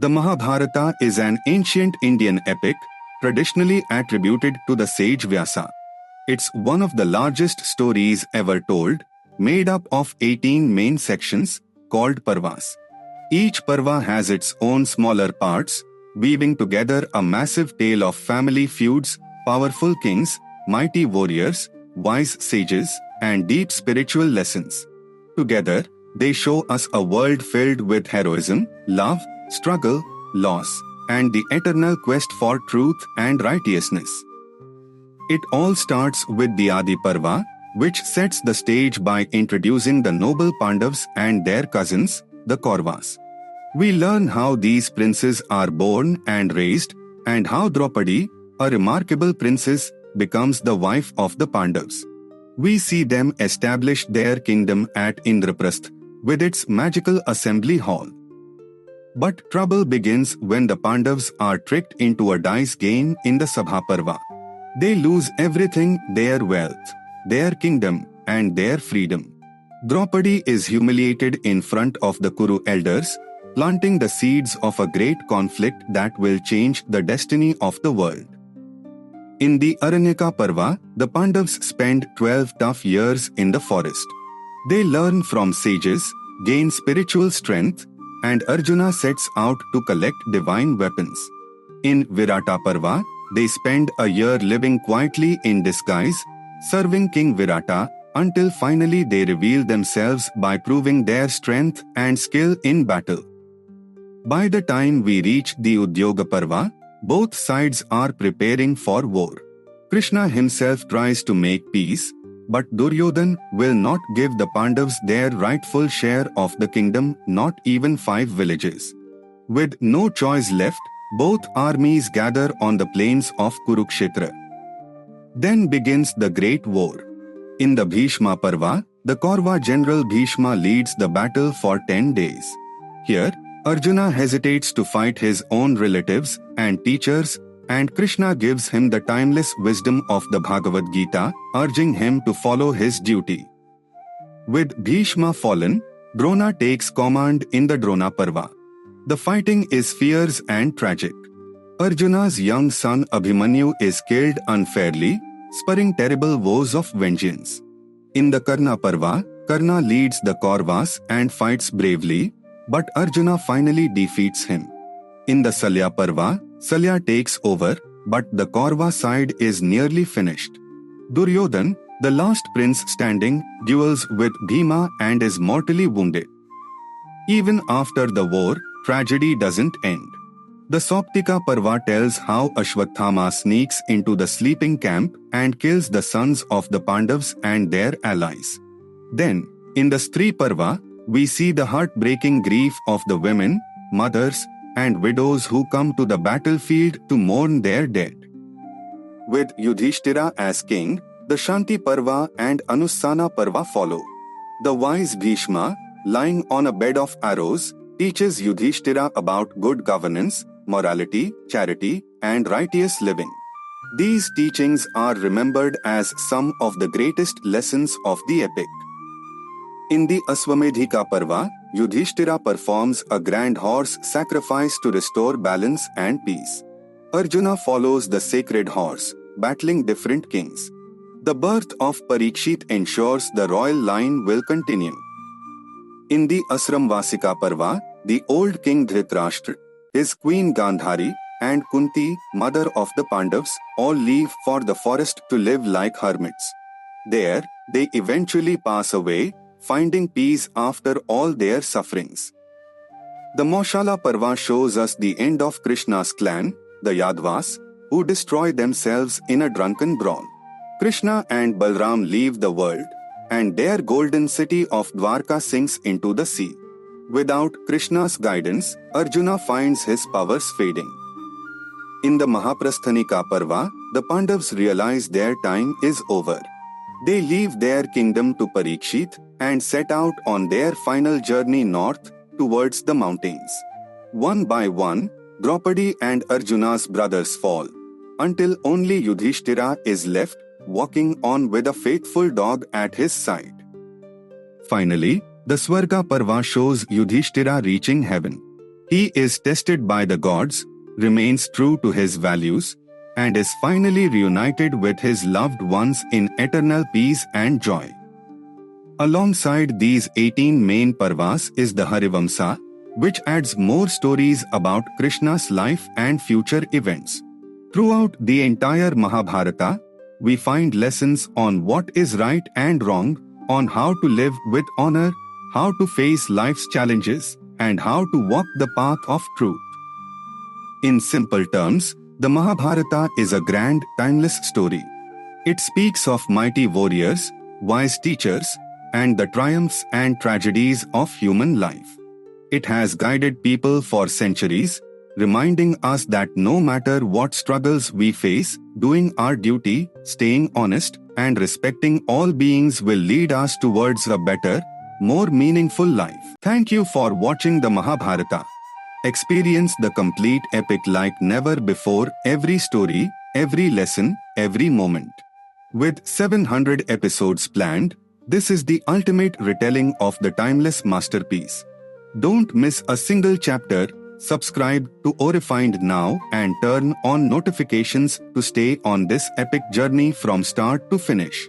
The Mahabharata is an ancient Indian epic, traditionally attributed to the sage Vyasa. It's one of the largest stories ever told, made up of 18 main sections, called Parvas. Each Parva has its own smaller parts, weaving together a massive tale of family feuds, powerful kings, mighty warriors, wise sages, and deep spiritual lessons. Together, they show us a world filled with heroism, love, struggle, loss, and the eternal quest for truth and righteousness. It all starts with the Adi Parva, which sets the stage by introducing the noble Pandavas and their cousins, the Kauravas. We learn how these princes are born and raised, and how Draupadi, a remarkable princess, becomes the wife of the Pandavas. We see them establish their kingdom at Indraprastha, with its magical assembly hall. But trouble begins when the Pandavas are tricked into a dice game in the Sabha Parva. They lose everything: their wealth, their kingdom, and their freedom. Draupadi is humiliated in front of the Kuru elders, planting the seeds of a great conflict that will change the destiny of the world. In the Aranyaka Parva, the Pandavas spend 12 tough years in the forest. They learn from sages, gain spiritual strength, and Arjuna sets out to collect divine weapons. In Virata Parva, they spend a year living quietly in disguise, serving King Virata, until finally they reveal themselves by proving their strength and skill in battle. By the time we reach the Udyoga Parva, both sides are preparing for war. Krishna himself tries to make peace, but Duryodhan will not give the Pandavas their rightful share of the kingdom, not even 5 villages. With no choice left, both armies gather on the plains of Kurukshetra. Then begins the Great War. In the Bhishma Parva, the Kaurava general Bhishma leads the battle for 10 days. Here, Arjuna hesitates to fight his own relatives and teachers, and Krishna gives him the timeless wisdom of the Bhagavad Gita, urging him to follow his duty. With Bhishma fallen, Drona takes command in the Drona Parva. The fighting is fierce and tragic. Arjuna's young son Abhimanyu is killed unfairly, spurring terrible woes of vengeance. In the Karna Parva, Karna leads the Kauravas and fights bravely, but Arjuna finally defeats him. In the Salya Parva, Salya takes over, but the Kaurava side is nearly finished. Duryodhan, the last prince standing, duels with Bhima and is mortally wounded. Even after the war, tragedy doesn't end. The Sauptika Parva tells how Ashwatthama sneaks into the sleeping camp and kills the sons of the Pandavas and their allies. Then, in the Stree Parva, we see the heartbreaking grief of the women, mothers, and widows who come to the battlefield to mourn their dead. With Yudhishthira as king, the Shanti Parva and Anussana Parva follow. The wise Bhishma, lying on a bed of arrows, teaches Yudhishthira about good governance, morality, charity, and righteous living. These teachings are remembered as some of the greatest lessons of the epic. In the Aswamedhika Parva, Yudhishthira performs a grand horse sacrifice to restore balance and peace. Arjuna follows the sacred horse, battling different kings. The birth of Parikshit ensures the royal line will continue. In the Asramvasika Parva, the old king Dhritarashtra, his queen Gandhari, and Kunti, mother of the Pandavas, all leave for the forest to live like hermits. There, they eventually pass away, finding peace after all their sufferings. The Maushala Parva shows us the end of Krishna's clan, the Yadavas, who destroy themselves in a drunken brawl. Krishna and Balram leave the world, and their golden city of Dwarka sinks into the sea. Without Krishna's guidance, Arjuna finds his powers fading. In the Mahaprasthanika Parva, the Pandavas realize their time is over. They leave their kingdom to Parikshit and set out on their final journey north towards the mountains. One by one, Draupadi and Arjuna's brothers fall, until only Yudhishthira is left, walking on with a faithful dog at his side. Finally, the Swarga Parva shows Yudhishthira reaching heaven. He is tested by the gods, remains true to his values, and is finally reunited with his loved ones in eternal peace and joy. Alongside these 18 main Parvas is the Harivamsa, which adds more stories about Krishna's life and future events. Throughout the entire Mahabharata, we find lessons on what is right and wrong, on how to live with honor, how to face life's challenges, and how to walk the path of truth. In simple terms, the Mahabharata is a grand, timeless story. It speaks of mighty warriors, wise teachers, and the triumphs and tragedies of human life. It has guided people for centuries, reminding us that no matter what struggles we face, doing our duty, staying honest, and respecting all beings will lead us towards a better, more meaningful life. Thank you for watching the Mahabharata. Experience the complete epic like never before, every story, every lesson, every moment. With 700 episodes planned, this is the ultimate retelling of the timeless masterpiece. Don't miss a single chapter. Subscribe to Orifind now and turn on notifications to stay on this epic journey from start to finish.